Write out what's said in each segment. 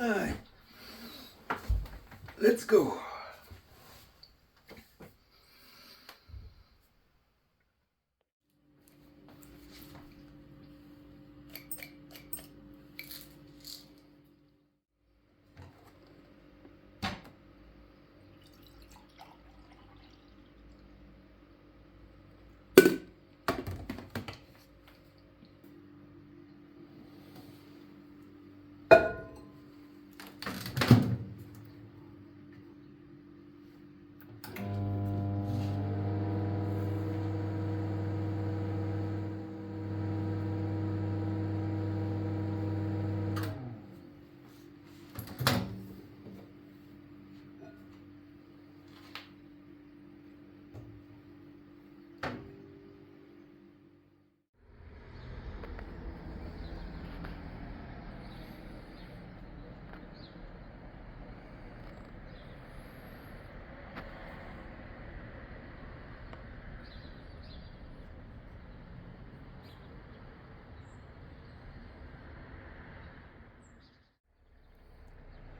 Alright, let's go.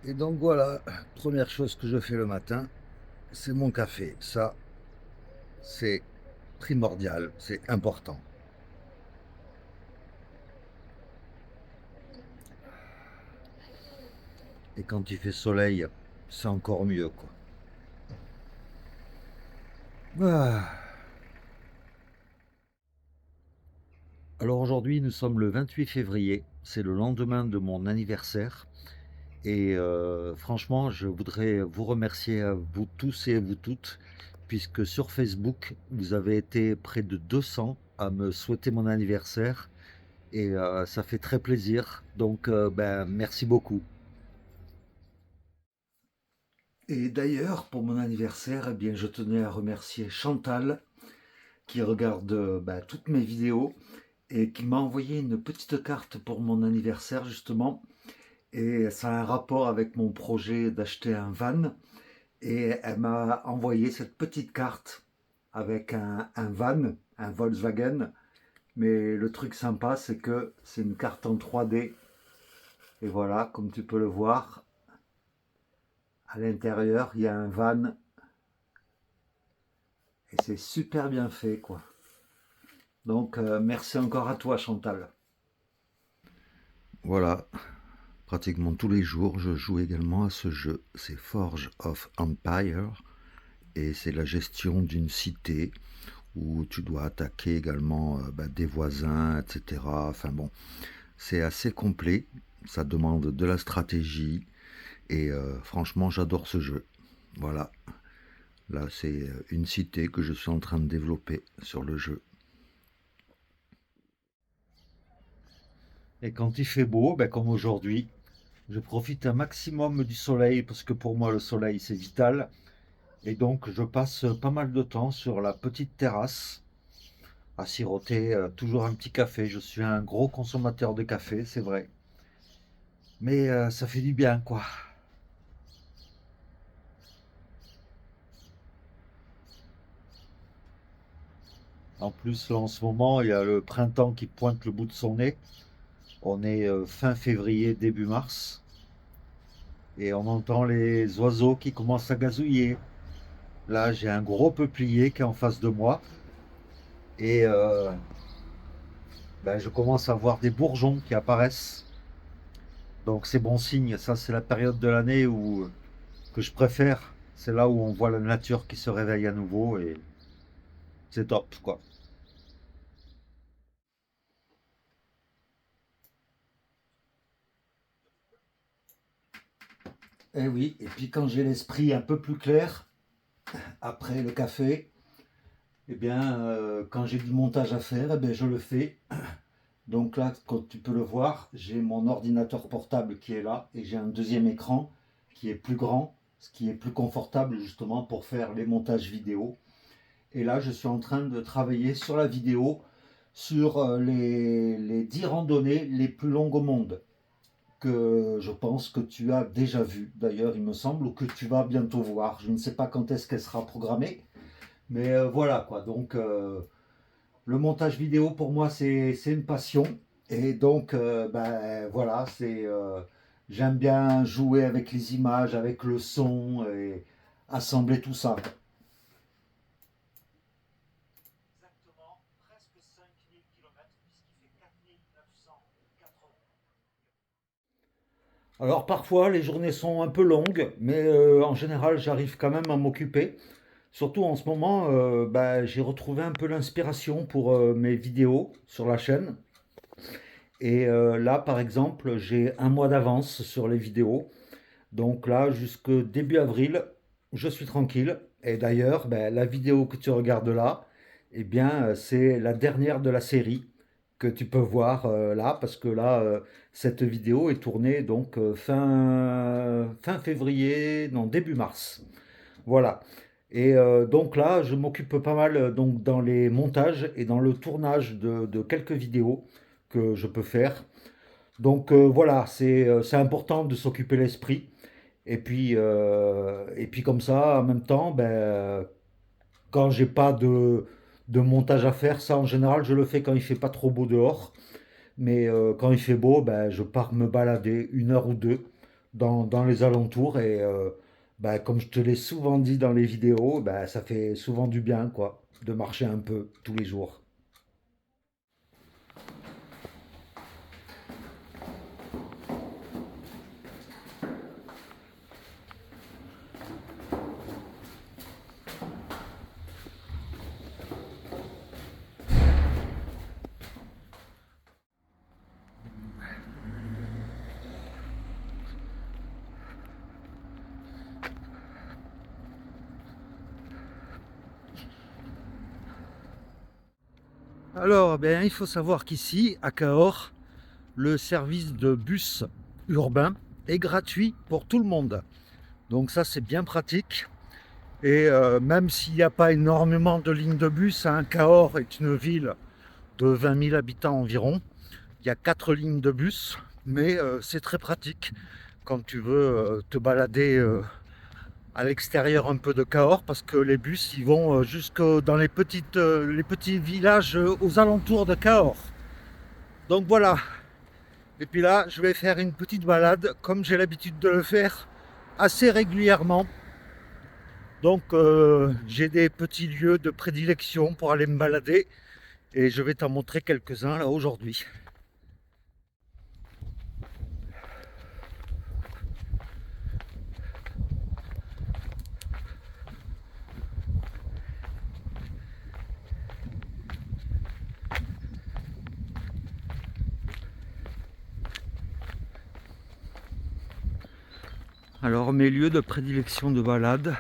Et donc voilà, première chose que je fais le matin, c'est mon café. Ça, c'est primordial, c'est important. Et quand il fait soleil, c'est encore mieux, quoi. Ah. Alors aujourd'hui, nous sommes le 28 février, c'est le lendemain de mon anniversaire. Et franchement, je voudrais vous remercier à vous tous et à vous toutes, puisque sur Facebook, vous avez été près de 200 à me souhaiter mon anniversaire. Et ça fait très plaisir. Donc, merci beaucoup. Et d'ailleurs, pour mon anniversaire, eh bien, je tenais à remercier Chantal, qui regarde toutes mes vidéos et qui m'a envoyé une petite carte pour mon anniversaire, justement. Et ça a un rapport avec mon projet d'acheter un van. Et elle m'a envoyé cette petite carte avec un van, un Volkswagen. Mais le truc sympa, c'est que c'est une carte en 3D. Et voilà, comme tu peux le voir, à l'intérieur, il y a un van. Et c'est super bien fait, quoi. Donc, merci encore à toi, Chantal. Voilà, pratiquement tous les jours, je joue également à ce jeu. C'est Forge of Empire. Et c'est la gestion d'une cité où tu dois attaquer également des voisins, etc. Enfin bon, c'est assez complet, ça demande de la stratégie et franchement j'adore ce jeu. Voilà, là c'est une cité que je suis en train de développer sur le jeu. Et quand il fait beau, comme aujourd'hui, je profite un maximum du soleil parce que pour moi le soleil c'est vital. Et donc je passe pas mal de temps sur la petite terrasse à siroter toujours un petit café. Je suis un gros consommateur de café, c'est vrai. Mais ça fait du bien, quoi. En plus, là, en ce moment, il y a le printemps qui pointe le bout de son nez. On est fin février, début mars. Et on entend les oiseaux qui commencent à gazouiller. Là, j'ai un gros peuplier qui est en face de moi. Et je commence à voir des bourgeons qui apparaissent. Donc c'est bon signe. Ça, c'est la période de l'année que je préfère. C'est là où on voit la nature qui se réveille à nouveau. Et c'est top, quoi. Eh oui, et puis quand j'ai l'esprit un peu plus clair, après le café, quand j'ai du montage à faire, je le fais. Donc là, comme tu peux le voir, j'ai mon ordinateur portable qui est là et j'ai un deuxième écran qui est plus grand, ce qui est plus confortable justement pour faire les montages vidéo. Et là, je suis en train de travailler sur la vidéo, sur les 10 randonnées les plus longues au monde, que je pense que tu as déjà vu d'ailleurs, il me semble, ou que tu vas bientôt voir. Je ne sais pas quand est-ce qu'elle sera programmée, mais voilà quoi. Donc, le montage vidéo pour moi, c'est une passion. Et donc, voilà, c'est J'aime bien jouer avec les images, avec le son et assembler tout ça. Exactement, presque 5000 km puisqu'il fait 4980. Alors parfois les journées sont un peu longues, mais en général j'arrive quand même à m'occuper. Surtout en ce moment, j'ai retrouvé un peu l'inspiration pour mes vidéos sur la chaîne. Et là, par exemple, j'ai un mois d'avance sur les vidéos. Donc là, jusqu'au début avril, je suis tranquille. Et d'ailleurs, la vidéo que tu regardes là, eh bien, c'est la dernière de la série que tu peux voir là, parce que là, cette vidéo est tournée donc fin février, non, début mars. Voilà. Et donc là, je m'occupe pas mal donc dans les montages et dans le tournage de quelques vidéos que je peux faire. Donc voilà, c'est important de s'occuper l'esprit. Et puis comme ça, en même temps, quand j'ai pas de montage à faire, ça en général, je le fais quand il fait pas trop beau dehors. Mais quand il fait beau, je pars me balader 1 heure ou 2 dans les alentours. Et comme je te l'ai souvent dit dans les vidéos, ça fait souvent du bien, quoi, de marcher un peu tous les jours. Alors, il faut savoir qu'ici, à Cahors, le service de bus urbain est gratuit pour tout le monde. Donc ça, c'est bien pratique. Et même s'il n'y a pas énormément de lignes de bus, hein, Cahors est une ville de 20 000 habitants environ. Il y a 4 lignes de bus, mais c'est très pratique quand tu veux te balader à l'extérieur un peu de Cahors, parce que les bus ils vont jusque dans les petits villages aux alentours de Cahors. Donc voilà. Et puis là, je vais faire une petite balade comme j'ai l'habitude de le faire assez régulièrement. Donc j'ai des petits lieux de prédilection pour aller me balader et je vais t'en montrer quelques-uns là aujourd'hui. Alors mes lieux de prédilection de balade,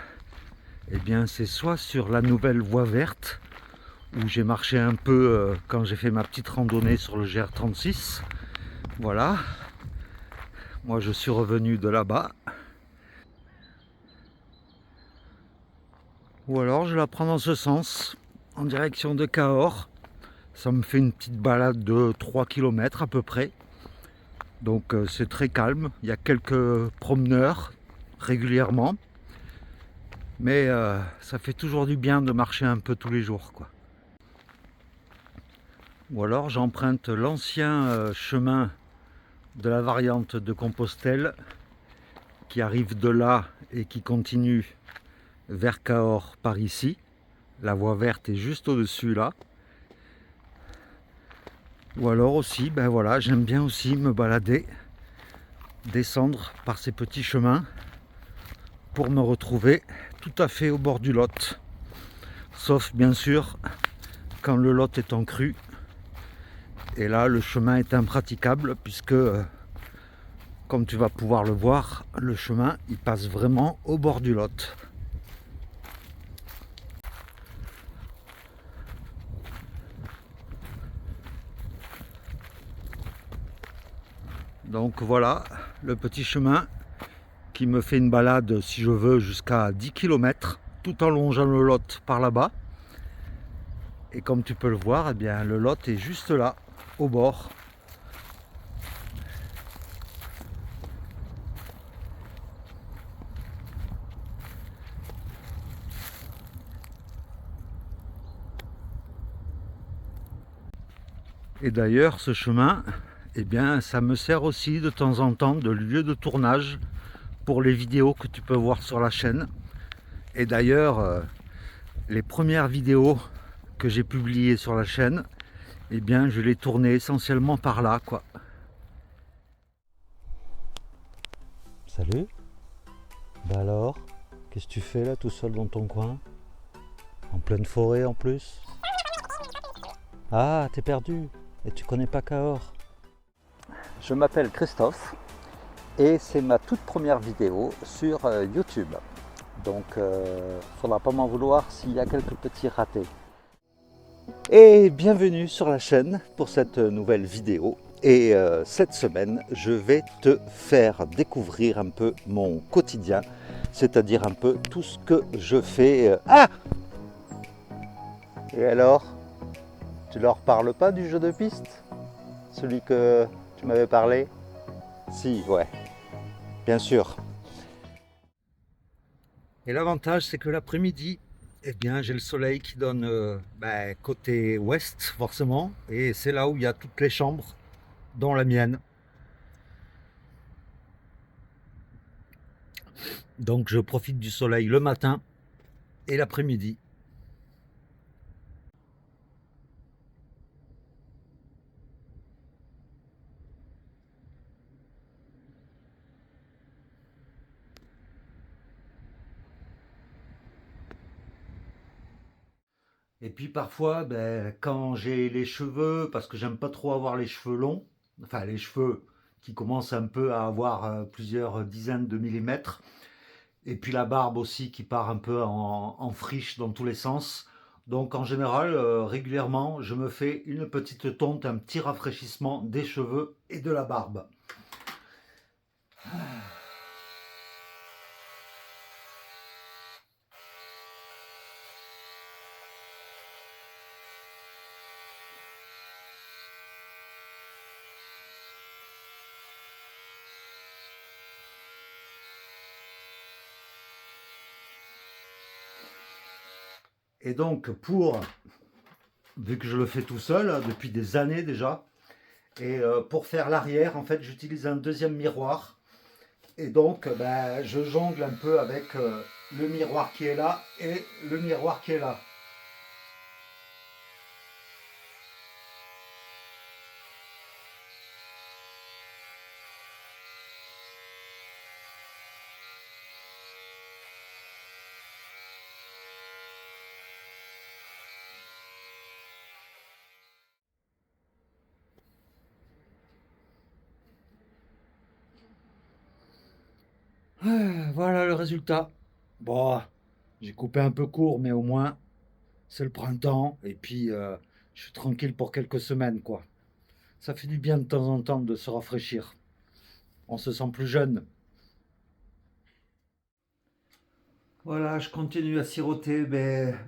eh bien c'est soit sur la nouvelle voie verte où j'ai marché un peu quand j'ai fait ma petite randonnée sur le GR36. Voilà, moi je suis revenu de là-bas. Ou alors je la prends dans ce sens, en direction de Cahors. Ça me fait une petite balade de 3 km à peu près. Donc c'est très calme, il y a quelques promeneurs régulièrement. Mais ça fait toujours du bien de marcher un peu tous les jours, quoi. Ou alors j'emprunte l'ancien chemin de la variante de Compostelle qui arrive de là et qui continue vers Cahors par ici. La voie verte est juste au-dessus là. Ou alors aussi, voilà, j'aime bien aussi me balader, descendre par ces petits chemins pour me retrouver tout à fait au bord du Lot. Sauf bien sûr quand le Lot est en crue. Et là, le chemin est impraticable puisque, comme tu vas pouvoir le voir, le chemin il passe vraiment au bord du Lot. Donc voilà, le petit chemin qui me fait une balade, si je veux, jusqu'à 10 km, tout en longeant le Lot par là-bas. Et comme tu peux le voir, eh bien, le Lot est juste là, au bord. Et d'ailleurs, ce chemin, eh bien ça me sert aussi de temps en temps de lieu de tournage pour les vidéos que tu peux voir sur la chaîne. Et d'ailleurs, les premières vidéos que j'ai publiées sur la chaîne, eh bien je les tournais essentiellement par là, quoi. Salut. Bah alors, qu'est-ce que tu fais là tout seul dans ton coin? En pleine forêt en plus? Ah, t'es perdu et tu connais pas Cahors. Je m'appelle Christophe et c'est ma toute première vidéo sur YouTube. Donc, faudra pas m'en vouloir s'il y a quelques petits ratés. Et bienvenue sur la chaîne pour cette nouvelle vidéo. Et cette semaine, je vais te faire découvrir un peu mon quotidien, c'est-à-dire un peu tout ce que je fais. Ah! Et alors, tu leur parles pas du jeu de piste? Celui que tu m'avais parlé? Si, ouais, bien sûr. Et l'avantage, c'est que l'après-midi, eh bien, j'ai le soleil qui donne côté ouest, forcément, et c'est là où il y a toutes les chambres, dont la mienne. Donc, je profite du soleil le matin et l'après-midi. Et puis parfois, quand j'ai les cheveux, parce que j'aime pas trop avoir les cheveux longs, enfin les cheveux qui commencent un peu à avoir plusieurs dizaines de millimètres, et puis la barbe aussi qui part un peu en friche dans tous les sens. Donc en général, régulièrement, je me fais une petite tonte, un petit rafraîchissement des cheveux et de la barbe. Et donc vu que je le fais tout seul depuis des années déjà, et pour faire l'arrière, en fait, j'utilise un deuxième miroir. Et donc, je jongle un peu avec le miroir qui est là et le miroir qui est là. Voilà le résultat. Bon, j'ai coupé un peu court, mais au moins, c'est le printemps. Et puis, je suis tranquille pour quelques semaines, quoi. Ça fait du bien de temps en temps de se rafraîchir. On se sent plus jeune. Voilà, je continue à siroter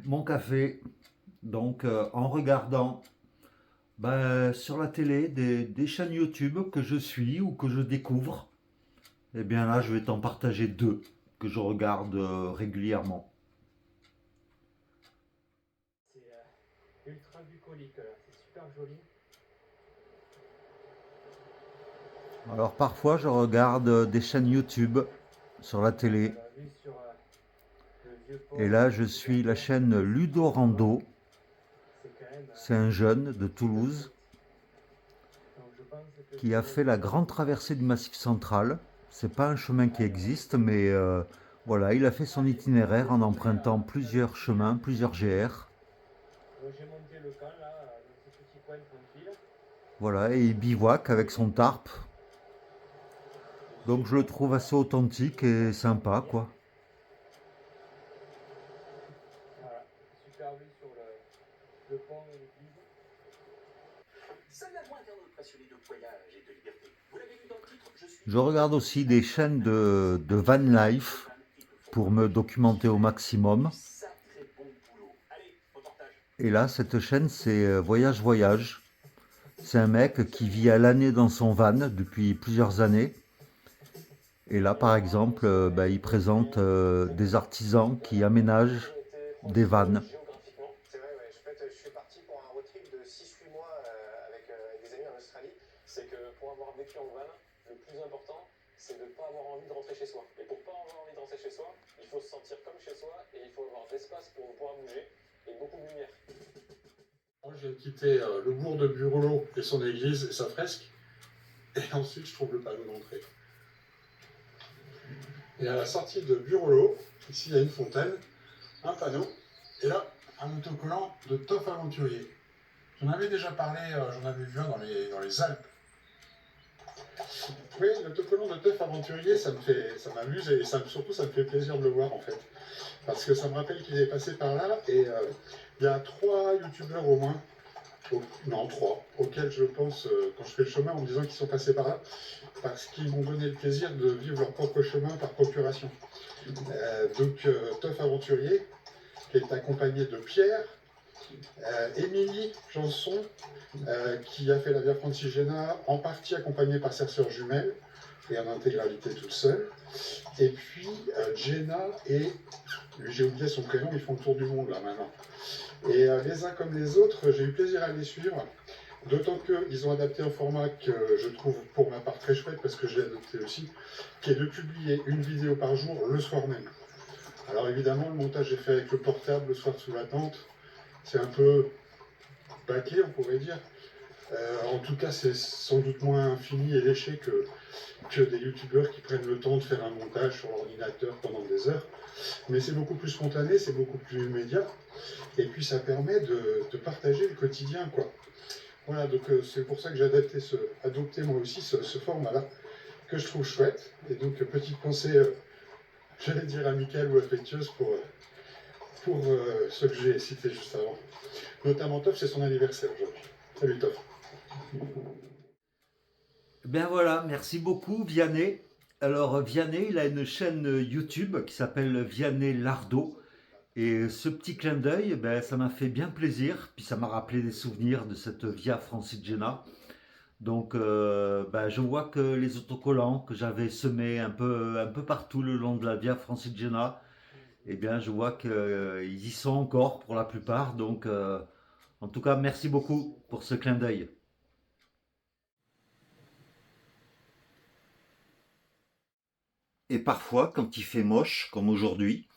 mon café. Donc, en regardant sur la télé des chaînes YouTube que je suis ou que je découvre. Et bien là, je vais t'en partager deux que je regarde régulièrement. C'est ultra bucolique, c'est super joli. Alors parfois, je regarde des chaînes YouTube sur la télé. On a vu sur le vieux port. Et là, je suis la chaîne Ludo Rando. C'est quand même. C'est un jeune de Toulouse Donc je pense que qui a fait la grande traversée du Massif central. C'est pas un chemin qui existe, mais voilà, il a fait son itinéraire en empruntant plusieurs chemins, plusieurs GR. donc j'ai monté le camp là, dans ce petit coin tranquille. Voilà, et il bivouaque avec son tarp. Donc je le trouve assez authentique et sympa, quoi. Voilà, super vue sur le pont et l'église. Ça n'a moins qu'un autre passionné de voyage et de liberté. Vous l'avez vu dans le titre, je suis... Je regarde aussi des chaînes de van life pour me documenter au maximum. Sacré bon boulot. Allez, reportage. Et là, cette chaîne, c'est Voyage Voyage. C'est un mec qui vit à l'année dans son van depuis plusieurs années. Et là, par exemple, il présente des artisans qui aménagent des vannes. Géographiquement, c'est vrai, ouais. Je suis parti pour un road trip de 6-8 mois avec des amis en Australie. C'est que pour soi, il faut se sentir comme chez soi et il faut avoir de l'espace pour pouvoir bouger et beaucoup de lumière. Moi, j'ai quitté le bourg de Burlot et son église et sa fresque, et ensuite je trouve le panneau d'entrée. Et à la sortie de Burlot, ici il y a une fontaine, un panneau, et là, un autocollant de Toff Aventurier. J'en avais déjà parlé, j'en avais vu un dans les Alpes. Oui, l'autocollant de Toff Aventurier, ça m'amuse et surtout ça me fait plaisir de le voir en fait. Parce que ça me rappelle qu'il est passé par là et il y a 3 youtubeurs au moins, non 3, auxquels je pense quand je fais le chemin en me disant qu'ils sont passés par là, parce qu'ils m'ont donné le plaisir de vivre leur propre chemin par procuration. Toff Aventurier, qui est accompagné de Pierre, Émilie Janson, qui a fait la Via Francigena, en partie accompagnée par sa sœur jumelle, et en intégralité toute seule. Et puis Jenna et, j'ai oublié son prénom, ils font le tour du monde là maintenant. Et les uns comme les autres, j'ai eu plaisir à les suivre, d'autant qu'ils ont adapté un format que je trouve pour ma part très chouette, parce que j'ai adopté aussi, qui est de publier une vidéo par jour le soir même. Alors évidemment, le montage est fait avec le portable le soir sous la tente. C'est un peu bâclé, on pourrait dire. En tout cas, c'est sans doute moins fini et léché que des youtubeurs qui prennent le temps de faire un montage sur l'ordinateur pendant des heures. Mais c'est beaucoup plus spontané, c'est beaucoup plus immédiat. Et puis ça permet de partager le quotidien, quoi. Voilà, donc c'est pour ça que j'ai adopté moi aussi ce format-là, que je trouve chouette. Et donc, petite pensée, j'allais dire amicale ou affectueuse pour ceux que j'ai cités juste avant. Notamment Toff, c'est son anniversaire aujourd'hui. Salut Toff. Ben voilà, merci beaucoup Vianney. Alors Vianney, il a une chaîne YouTube qui s'appelle Vianney Lardo. Et ce petit clin d'œil, ben, ça m'a fait bien plaisir. Puis ça m'a rappelé des souvenirs de cette Via Francigena. Donc ben, je vois que les autocollants que j'avais semés un peu partout le long de la Via Francigena, eh bien je vois qu'ils y sont encore pour la plupart. Donc en tout cas, merci beaucoup pour ce clin d'œil. Et parfois, quand il fait moche, comme aujourd'hui,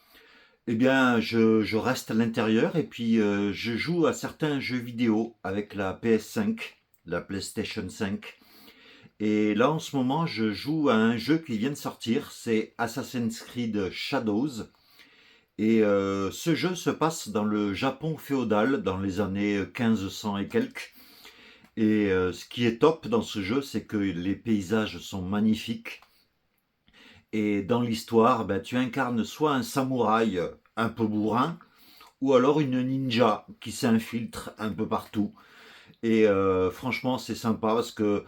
eh bien, je reste à l'intérieur et puis je joue à certains jeux vidéo avec la PS5, la PlayStation 5. Et là, en ce moment, je joue à un jeu qui vient de sortir, c'est Assassin's Creed Shadows. Et ce jeu se passe dans le Japon féodal, dans les années 1500 et quelques. Et ce qui est top dans ce jeu, c'est que les paysages sont magnifiques. Et dans l'histoire, ben, tu incarnes soit un samouraï un peu bourrin, ou alors une ninja qui s'infiltre un peu partout. Et franchement, c'est sympa parce que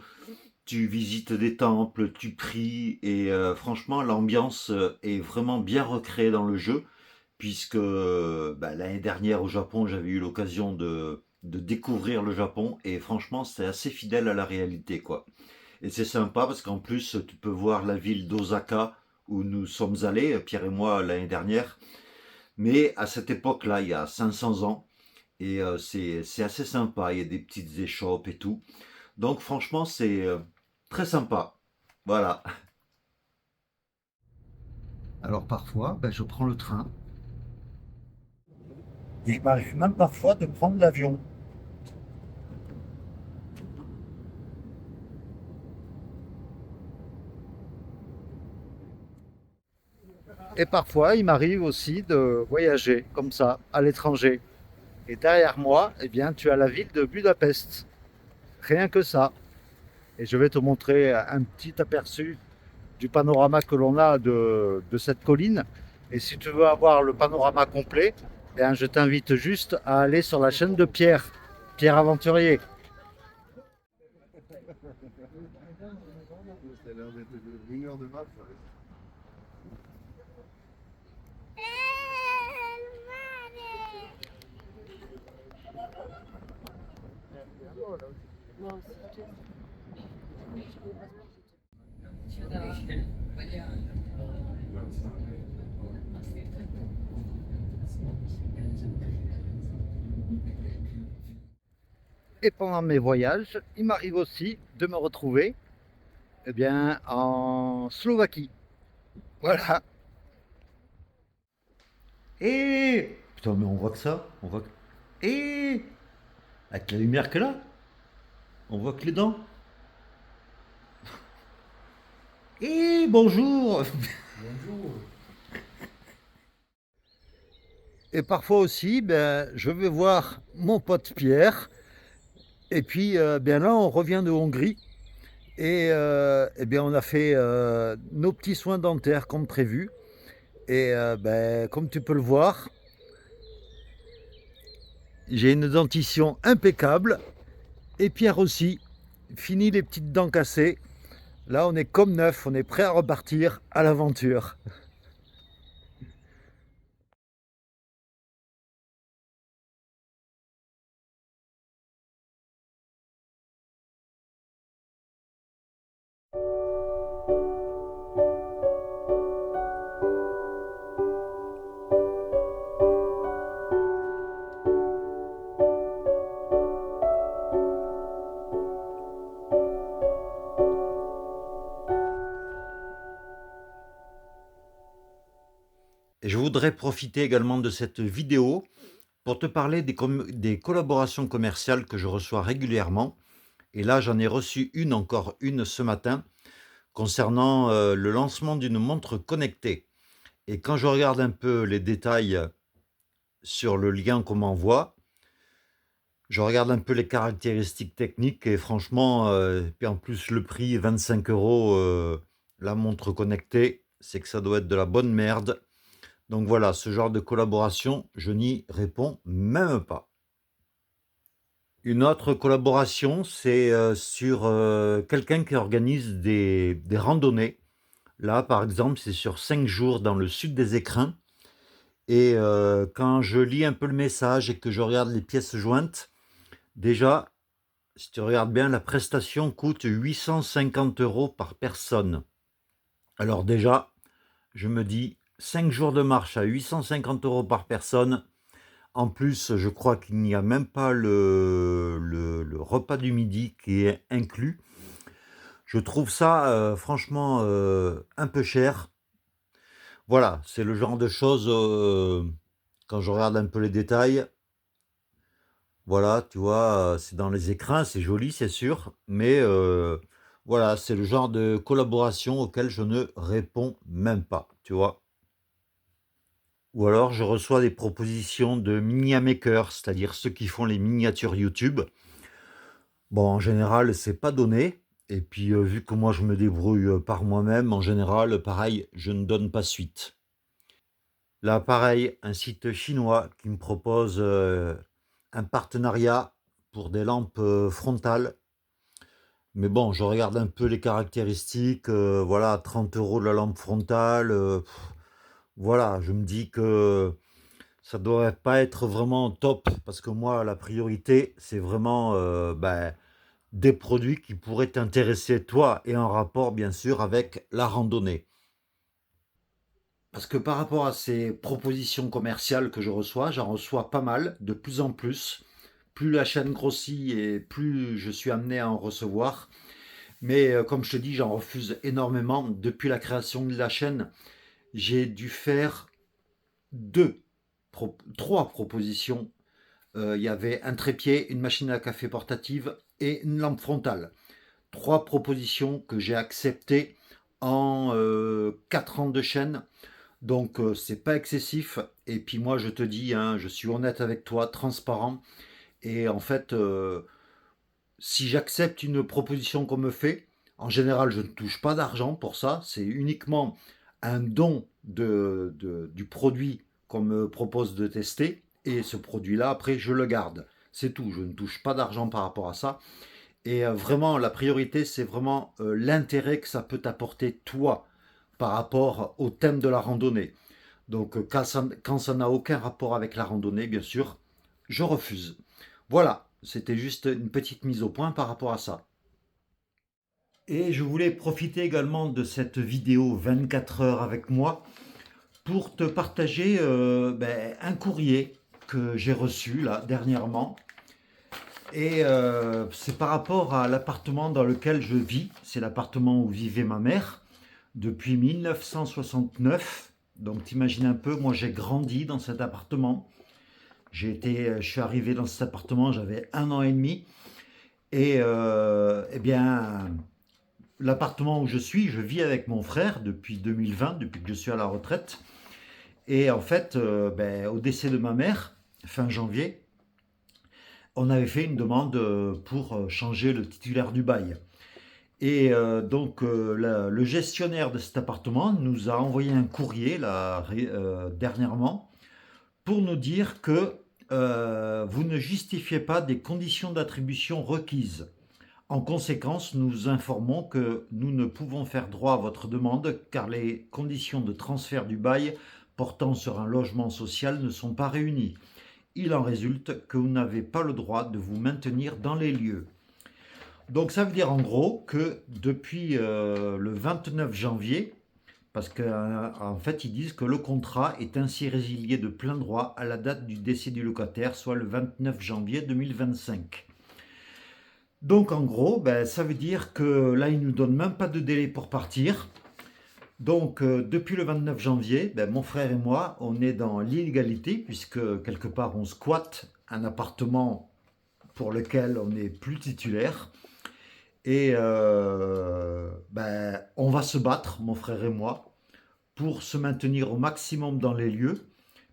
tu visites des temples, tu pries, et franchement, l'ambiance est vraiment bien recréée dans le jeu, puisque ben, l'année dernière au Japon, j'avais eu l'occasion de découvrir le Japon, et franchement, c'est assez fidèle à la réalité, quoi. Et c'est sympa parce qu'en plus, tu peux voir la ville d'Osaka où nous sommes allés, Pierre et moi, l'année dernière. Mais à cette époque-là, il y a 500 ans, et c'est assez sympa. Il y a des petites échoppes et tout. Donc franchement, c'est très sympa. Voilà. Alors parfois, ben, je prends le train. Et il m'arrive même parfois de prendre l'avion. Et parfois, il m'arrive aussi de voyager comme ça, à l'étranger. Et derrière moi, eh bien, tu as la ville de Budapest. Rien que ça. Et je vais te montrer un petit aperçu du panorama que l'on a de cette colline. Et si tu veux avoir le panorama complet, eh bien, je t'invite juste à aller sur la chaîne de Pierre, Pierre Aventurier. Ça a l'air d'être 1 heure de marche. Et pendant mes voyages, il m'arrive aussi de me retrouver eh bien, en Slovaquie. Voilà. Et putain, mais on voit que ça. On voit que... Et avec la lumière que là, on voit que les dents. Et bonjour. Bonjour. Et parfois aussi, ben, je vais voir mon pote Pierre. Et puis, bien là, on revient de Hongrie. Et, bien, on a fait nos petits soins dentaires comme prévu. Et ben, comme tu peux le voir, j'ai une dentition impeccable. Et Pierre aussi. Fini les petites dents cassées. Là, on est comme neuf. On est prêt à repartir à l'aventure. Et je voudrais profiter également de cette vidéo pour te parler des collaborations commerciales que je reçois régulièrement. Et là, j'en ai reçu encore une ce matin concernant le lancement d'une montre connectée. Et quand je regarde un peu les détails sur le lien qu'on m'envoie, je regarde un peu les caractéristiques techniques et franchement, puis en plus le prix, 25 €, la montre connectée, c'est que ça doit être de la bonne merde. Donc voilà, ce genre de collaboration, je n'y réponds même pas. Une autre collaboration, c'est sur quelqu'un qui organise des randonnées. Là, par exemple, c'est sur 5 jours dans le sud des Écrins. Et quand je lis un peu le message et que je regarde les pièces jointes, déjà, si tu regardes bien, la prestation coûte 850 € par personne. Alors déjà, je me dis, 5 jours de marche à 850 € par personne. En plus, je crois qu'il n'y a même pas le repas du midi qui est inclus. Je trouve ça franchement un peu cher. Voilà, c'est le genre de choses, quand je regarde un peu les détails, voilà, tu vois, c'est dans les écrins, c'est joli, c'est sûr, mais voilà, c'est le genre de collaboration auquel je ne réponds même pas, tu vois. Ou alors je reçois des propositions de miniamakers, c'est-à-dire ceux qui font les miniatures YouTube. Bon, en général, c'est pas donné. Et puis, vu que moi je me débrouille par moi-même, en général, pareil, je ne donne pas suite. Là, pareil, un site chinois qui me propose un partenariat pour des lampes frontales. Mais bon, je regarde un peu les caractéristiques. Voilà, 30 € de la lampe frontale. Voilà, je me dis que ça ne devrait pas être vraiment top parce que moi, la priorité, c'est vraiment ben, des produits qui pourraient t'intéresser toi et en rapport, bien sûr, avec la randonnée. Parce que par rapport à ces propositions commerciales que je reçois, j'en reçois pas mal, de plus en plus. Plus la chaîne grossit et plus je suis amené à en recevoir. Mais comme je te dis, j'en refuse énormément. Depuis la création de la chaîne, j'ai dû faire trois propositions. Il y avait un trépied, une machine à café portative et une lampe frontale. 3 propositions que j'ai acceptées en 4 ans de chaîne. Donc c'est pas excessif. Et puis moi je te dis, hein, je suis honnête avec toi, transparent. Et en fait, si j'accepte une proposition qu'on me fait, en général je ne touche pas d'argent pour ça. C'est uniquement un don du produit qu'on me propose de tester. Et ce produit-là, après, je le garde. C'est tout. Je ne touche pas d'argent par rapport à ça. Et vraiment, la priorité, c'est vraiment l'intérêt que ça peut t'apporter toi par rapport au thème de la randonnée. Donc quand ça n'a aucun rapport avec la randonnée, bien sûr, je refuse. Voilà, c'était juste une petite mise au point par rapport à ça. Et je voulais profiter également de cette vidéo 24 heures avec moi pour te partager un courrier que j'ai reçu là dernièrement. Et c'est par rapport à l'appartement dans lequel je vis. C'est l'appartement où vivait ma mère depuis 1969. Donc t'imagines un peu, moi j'ai grandi dans cet appartement. Je suis arrivé dans cet appartement, j'avais 1 an et demi. Et eh bien, l'appartement où je vis avec mon frère depuis 2020, depuis que je suis à la retraite. Et en fait, au décès de ma mère, fin janvier, on avait fait une demande pour changer le titulaire du bail. Et le gestionnaire de cet appartement nous a envoyé un courrier là, dernièrement pour nous dire que vous ne justifiez pas des conditions d'attribution requises. En conséquence, nous informons que nous ne pouvons faire droit à votre demande car les conditions de transfert du bail portant sur un logement social ne sont pas réunies. Il en résulte que vous n'avez pas le droit de vous maintenir dans les lieux. Donc ça veut dire en gros que depuis le 29 janvier, parce qu'en fait ils disent que le contrat est ainsi résilié de plein droit à la date du décès du locataire, soit le 29 janvier 2025. Donc en gros, ça veut dire que là ils ne nous donnent même pas de délai pour partir. Donc depuis le 29 janvier, mon frère et moi, on est dans l'illégalité puisque quelque part on squatte un appartement pour lequel on n'est plus titulaire. Et on va se battre, mon frère et moi, pour se maintenir au maximum dans les lieux,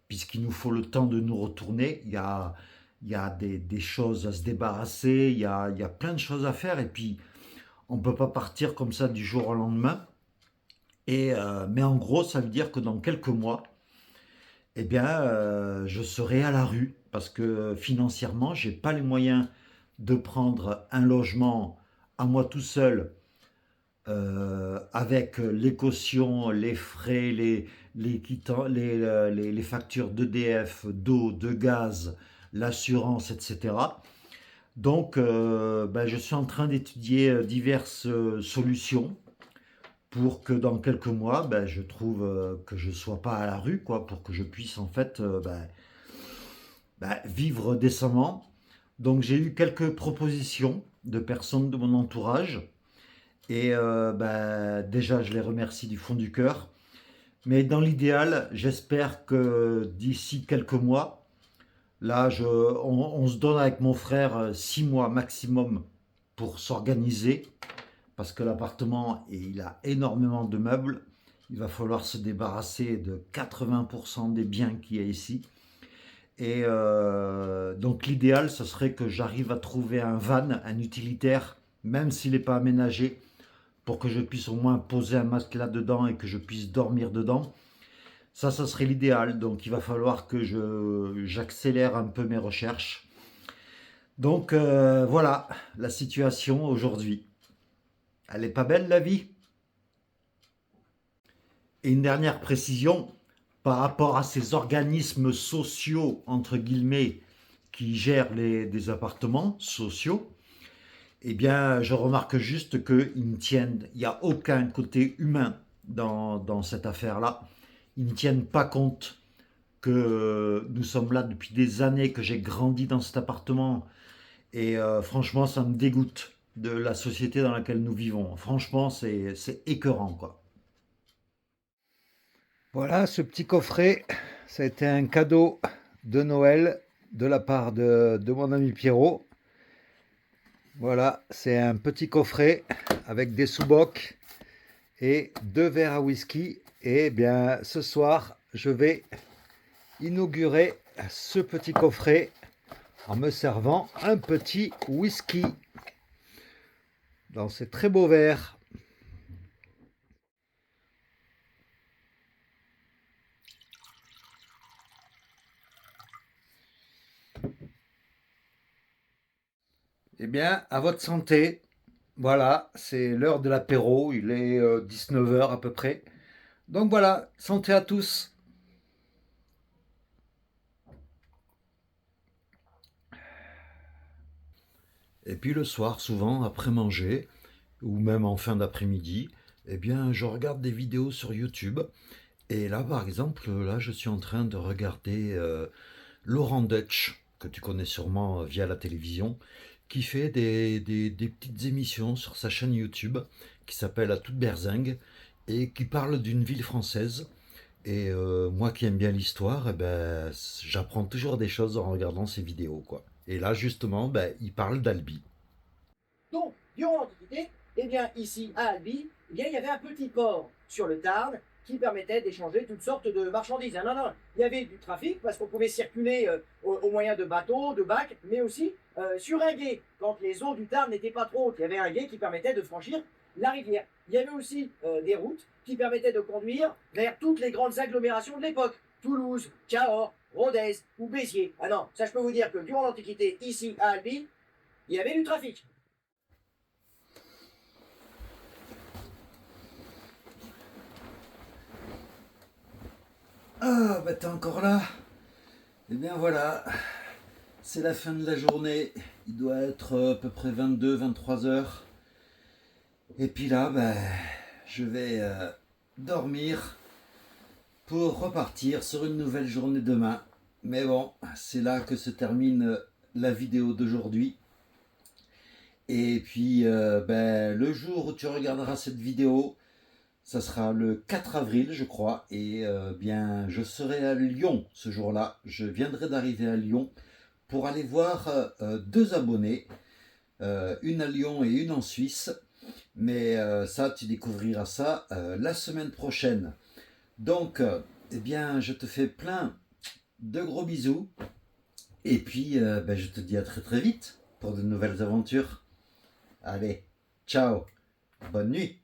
puisqu'il nous faut le temps de nous retourner. Il y a des choses à se débarrasser, il y a plein de choses à faire, et puis on ne peut pas partir comme ça du jour au lendemain. Mais en gros, ça veut dire que dans quelques mois, je serai à la rue, parce que financièrement, je n'ai pas les moyens de prendre un logement à moi tout seul, avec les cautions, les frais, les factures d'EDF, d'eau, de gaz, l'assurance, etc. Donc, je suis en train d'étudier diverses solutions pour que dans quelques mois, je trouve que je ne sois pas à la rue, quoi, pour que je puisse en fait vivre décemment. Donc j'ai eu quelques propositions de personnes de mon entourage et déjà je les remercie du fond du cœur. Mais dans l'idéal, j'espère que d'ici quelques mois, là on se donne avec mon frère 6 mois maximum pour s'organiser parce que l'appartement, il a énormément de meubles. Il va falloir se débarrasser de 80% des biens qu'il y a ici. Et donc l'idéal, ce serait que j'arrive à trouver un van, un utilitaire, même s'il n'est pas aménagé, pour que je puisse au moins poser un masque là-dedans et que je puisse dormir dedans. Ça serait l'idéal. Donc il va falloir que j'accélère un peu mes recherches. Donc voilà la situation aujourd'hui. Elle est pas belle la vie? Et une dernière précision, par rapport à ces organismes sociaux, entre guillemets, qui gèrent des appartements sociaux, eh bien, je remarque juste qu'ils ne tiennent, il n'y a aucun côté humain dans cette affaire-là. Ils ne tiennent pas compte que nous sommes là depuis des années, que j'ai grandi dans cet appartement. Et franchement, ça me dégoûte de la société dans laquelle nous vivons. Franchement, c'est écœurant, quoi. Voilà, ce petit coffret, ça a été un cadeau de Noël de la part de mon ami Pierrot. Voilà, c'est un petit coffret avec des sous-bocs et 2 verres à whisky. Et bien, ce soir, je vais inaugurer ce petit coffret en me servant un petit whisky dans ces très beaux verres. Eh bien, à votre santé. Voilà, c'est l'heure de l'apéro, il est 19h à peu près. Donc voilà, santé à tous. Et puis le soir, souvent, après manger, ou même en fin d'après-midi, eh bien, je regarde des vidéos sur YouTube. Et là, par exemple, là, je suis en train de regarder Laurent Deutsch, que tu connais sûrement via la télévision, qui fait des petites émissions sur sa chaîne YouTube, qui s'appelle À toute berzingue, et qui parle d'une ville française Et moi qui aime bien l'histoire, eh ben, j'apprends toujours des choses en regardant ces vidéos, quoi. Et là, justement, ben, il parle d'Albi. Donc, durant l'Antiquité, eh bien, ici, à Albi, eh bien, il y avait un petit port sur le Tarn qui permettait d'échanger toutes sortes de marchandises. Ah non, non, il y avait du trafic parce qu'on pouvait circuler au moyen de bateaux, de bacs, mais aussi sur un gué. Quand les eaux du Tarn n'étaient pas trop hautes, il y avait un gué qui permettait de franchir la rivière. Il y avait aussi des routes qui permettaient de conduire vers toutes les grandes agglomérations de l'époque. Toulouse, Cahors, Rodez ou Béziers. Ah non, ça je peux vous dire que durant l'Antiquité, ici à Albi, il y avait du trafic. Ah, bah t'es encore là? Eh bien voilà, c'est la fin de la journée. Il doit être à peu près 22-23 heures. Et puis là, ben, je vais dormir pour repartir sur une nouvelle journée demain. Mais bon, c'est là que se termine la vidéo d'aujourd'hui. Et puis, ben, le jour où tu regarderas cette vidéo, ça sera le 4 avril, je crois. Et bien, je serai à Lyon ce jour-là. Je viendrai d'arriver à Lyon pour aller voir deux abonnés, une à Lyon et une en Suisse. Mais ça, tu découvriras ça la semaine prochaine. Donc, eh bien, je te fais plein de gros bisous. Et puis, ben, je te dis à très très vite pour de nouvelles aventures. Allez, ciao, bonne nuit.